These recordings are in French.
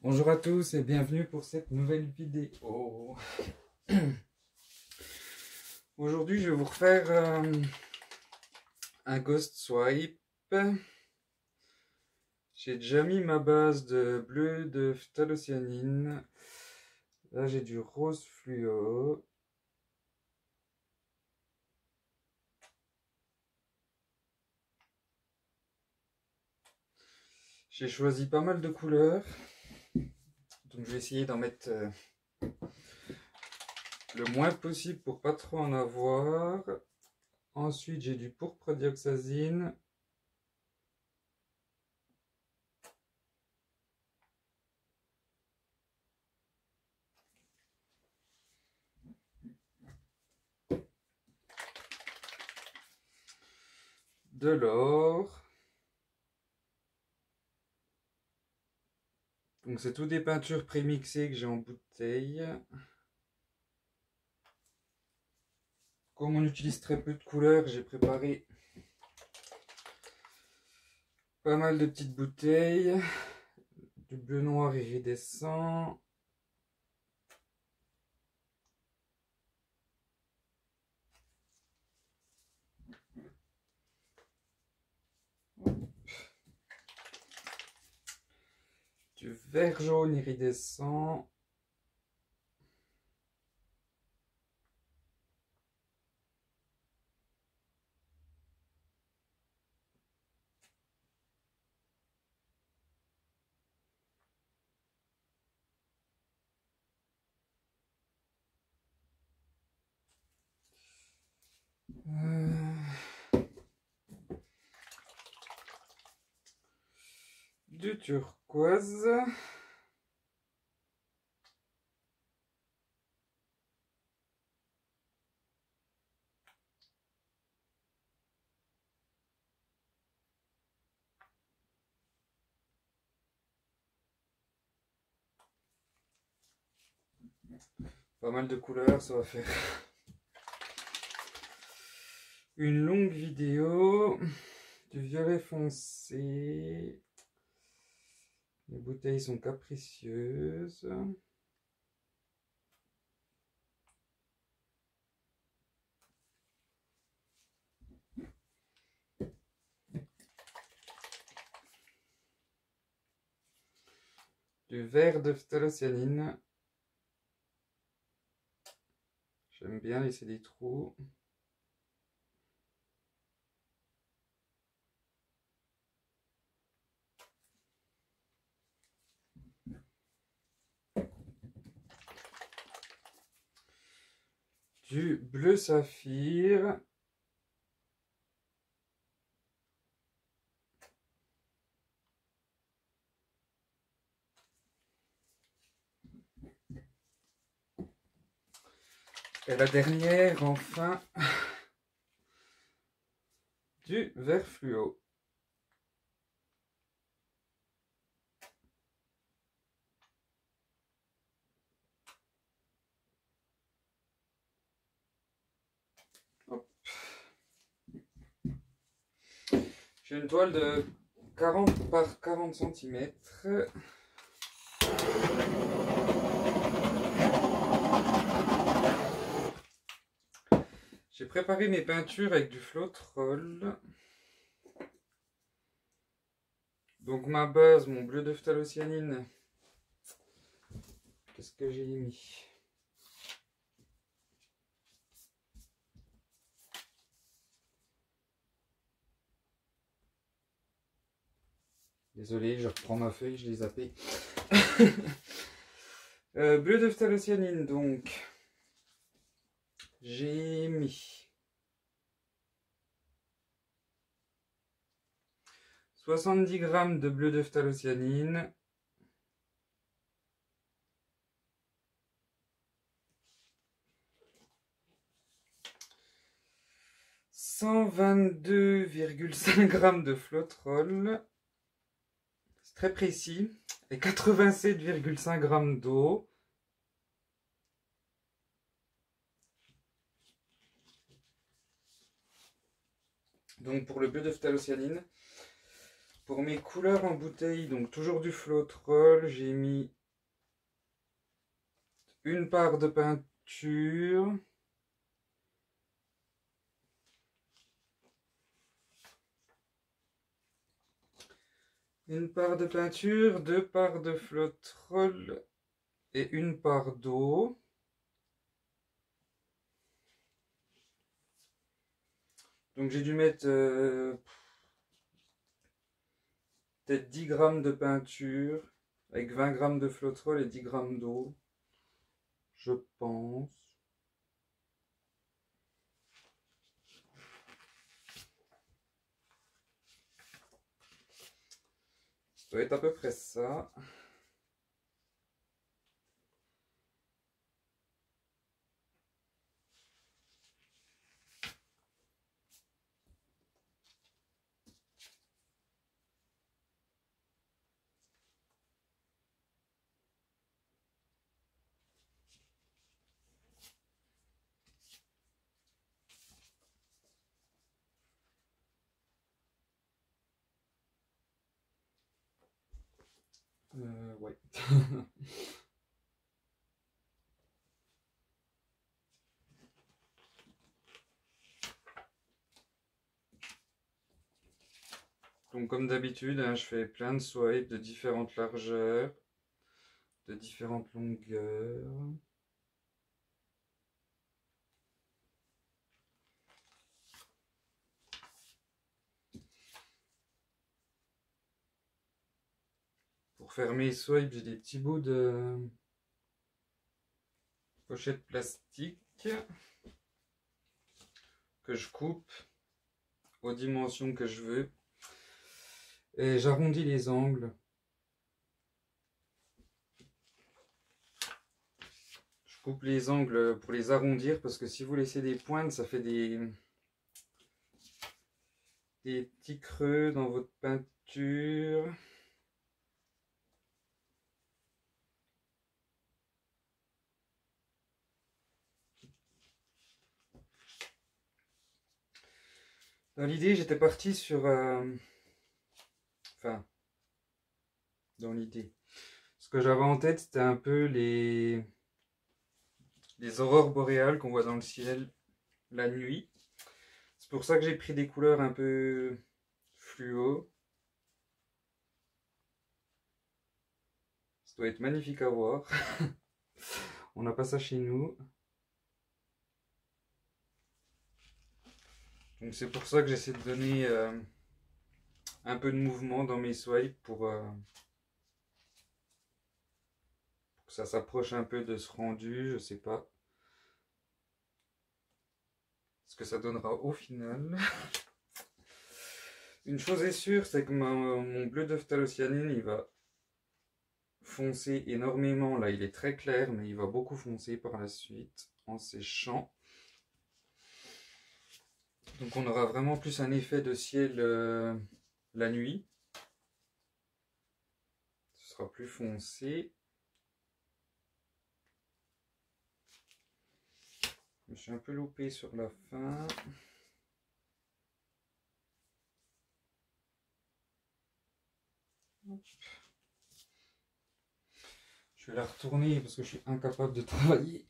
Bonjour à tous et bienvenue pour cette nouvelle vidéo. Aujourd'hui je vais vous refaire un ghost swipe. J'ai déjà mis ma base de bleu de phthalocyanine. Là j'ai du rose fluo. J'ai choisi pas mal de couleurs. Donc je vais essayer d'en mettre le moins possible pour pas trop en avoir. Ensuite j'ai du pourpre dioxazine. De l'or. Donc c'est tout des peintures prémixées que j'ai en bouteille. Comme on utilise très peu de couleurs, j'ai préparé pas mal de petites bouteilles. Du bleu noir iridescent. Du vert jaune iridescent. Du turquoise. Pas mal de couleurs, ça va faire une longue vidéo. Du violet foncé. Les bouteilles sont capricieuses. Du vert de phthalocyanine. J'aime bien laisser des trous. Du bleu saphir. Et la dernière, enfin, du vert fluo. Hop. J'ai une toile de 40 par 40 cm. J'ai préparé mes peintures avec du Floetrol. Donc ma base, mon bleu de phthalocyanine. Qu'est-ce que j'ai mis? Désolé, je reprends ma feuille, je l'ai zappé. Bleu de phthalocyanine, donc. J'ai mis 70 g de bleu de phthalocyanine. « 122,5 g de Floetrol. C'est très précis. Et 87,5 g d'eau. Donc pour le bleu de phtalocyanine, pour mes couleurs en bouteille, donc toujours du Floetrol, j'ai mis une part de peinture, deux parts de Floetrol et une part d'eau. Donc j'ai dû mettre peut-être 10 grammes de peinture avec 20 grammes de Floetrol et 10 grammes d'eau, je pense. Ça doit être à peu près ça. Ouais. Donc comme d'habitude, hein, je fais plein de swipes de différentes largeurs, de différentes longueurs. Pour faire mes swipes, j'ai des petits bouts de pochette plastique que je coupe aux dimensions que je veux. Et j'arrondis les angles. Je coupe les angles pour les arrondir parce que si vous laissez des pointes, ça fait des petits creux dans votre peinture. Dans l'idée, j'étais parti sur... Enfin, dans l'idée. Ce que j'avais en tête, c'était un peu les aurores boréales qu'on voit dans le ciel la nuit. C'est pour ça que j'ai pris des couleurs un peu fluo. Ça doit être magnifique à voir. On n'a pas ça chez nous. Donc c'est pour ça que j'essaie de donner un peu de mouvement dans mes swipes pour que ça s'approche un peu de ce rendu. Je sais pas ce que ça donnera au final. Une chose est sûre, c'est que mon bleu de phtalocyanine, il va foncer énormément. Là, il est très clair, mais il va beaucoup foncer par la suite en séchant. Donc on aura vraiment plus un effet de ciel la nuit. Ce sera plus foncé. Je me suis un peu loupé sur la fin. Je vais la retourner parce que je suis incapable de travailler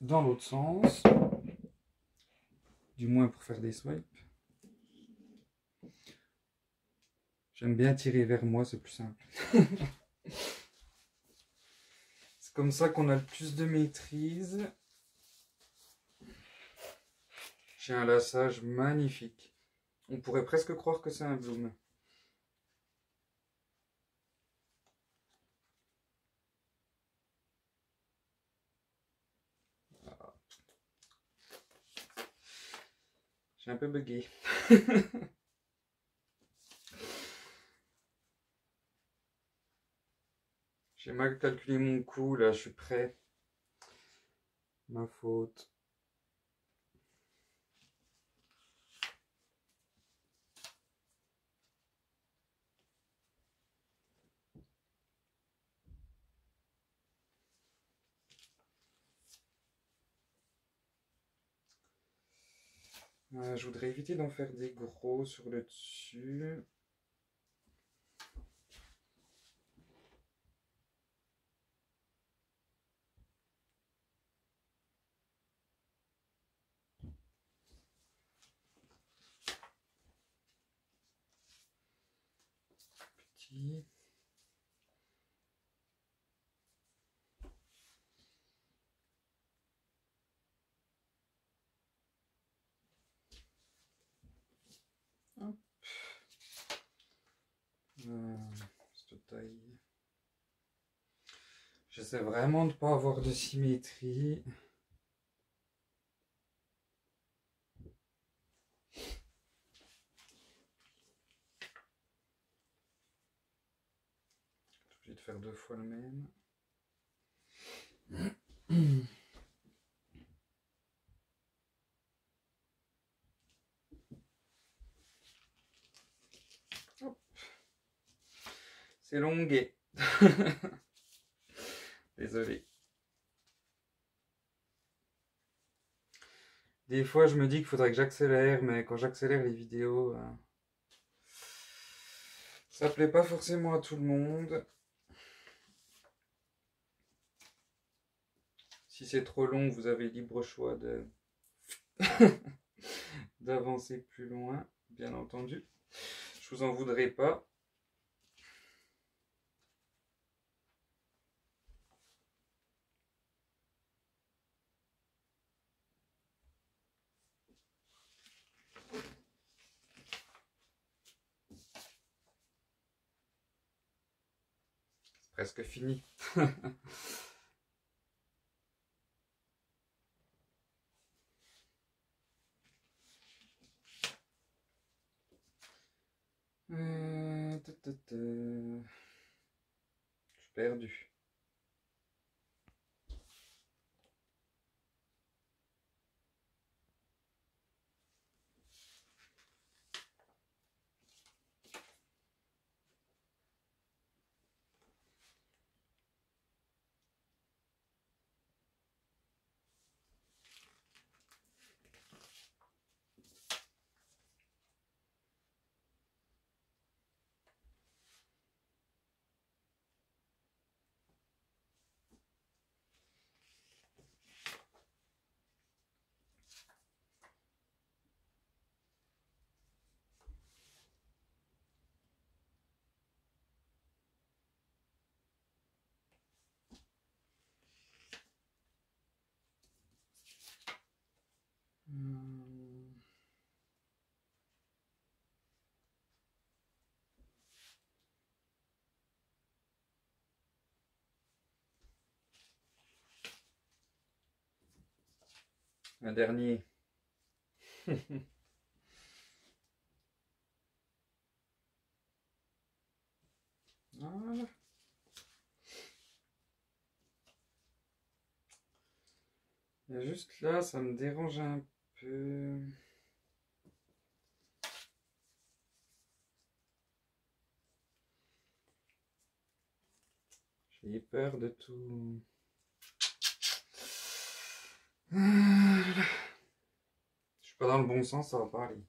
dans l'autre sens. Du moins pour faire des swipes. J'aime bien tirer vers moi, c'est plus simple. C'est comme ça qu'on a le plus de maîtrise. J'ai un lassage magnifique. On pourrait presque croire que c'est un bloom. J'ai un peu bugué. J'ai mal calculé mon coup, là, je suis prêt. Ma faute. Je voudrais éviter d'en faire des gros sur le dessus. Petit. Hop. Cette taille. J'essaie vraiment de ne pas avoir de symétrie. Obligé de faire 2 fois le même. C'est longué. Désolé. Des fois, je me dis qu'il faudrait que j'accélère, mais quand j'accélère les vidéos, ça plaît pas forcément à tout le monde. Si c'est trop long, vous avez libre choix de d'avancer plus loin, bien entendu. Je vous en voudrais pas. C'est presque fini. Je suis perdu. Un dernier. Voilà. Il y a juste là, ça me dérange un peu. J'ai peur de tout. Je suis pas dans le bon sens, ça va pas aller.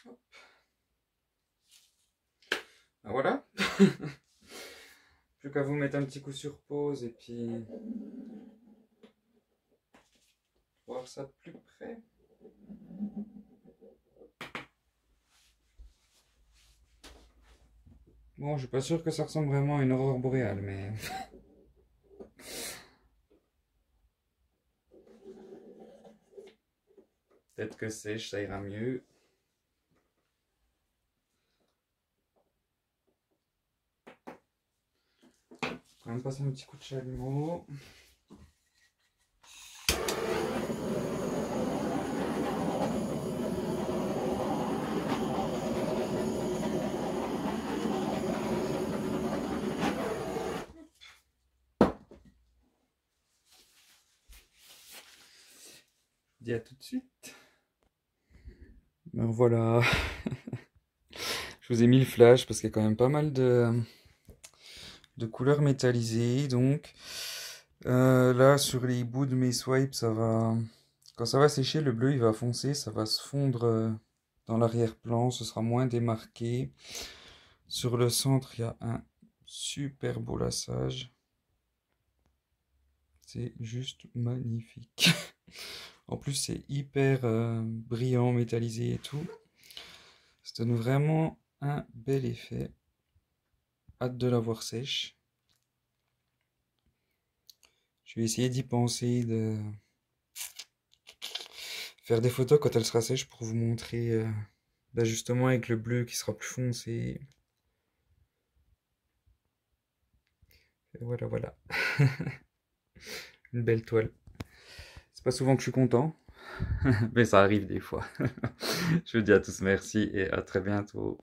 Hop. Ah, voilà. Plus qu'à vous mettre un petit coup sur pause et puis voir ça de plus près. Bon, je suis pas sûr que ça ressemble vraiment à une aurore boréale, mais peut-être que sèche, ça ira mieux. Quand même passer un petit coup de chalumeau. Je vous dis à tout de suite. Ben voilà. Je vous ai mis le flash parce qu'il y a quand même pas mal de couleurs métallisées. Donc là, sur les bouts de mes swipes, ça va. Quand ça va sécher, le bleu il va foncer, ça va se fondre dans l'arrière-plan, ce sera moins démarqué. Sur le centre, il y a un super beau lassage. C'est juste magnifique. En plus, c'est hyper brillant, métallisé et tout. Ça donne vraiment un bel effet. Hâte de la voir sèche. Je vais essayer d'y penser, de faire des photos quand elle sera sèche pour vous montrer bah justement avec le bleu qui sera plus foncé. Et voilà, voilà. Une belle toile. C'est pas souvent que je suis content, mais ça arrive des fois. Je vous dis à tous merci et à très bientôt.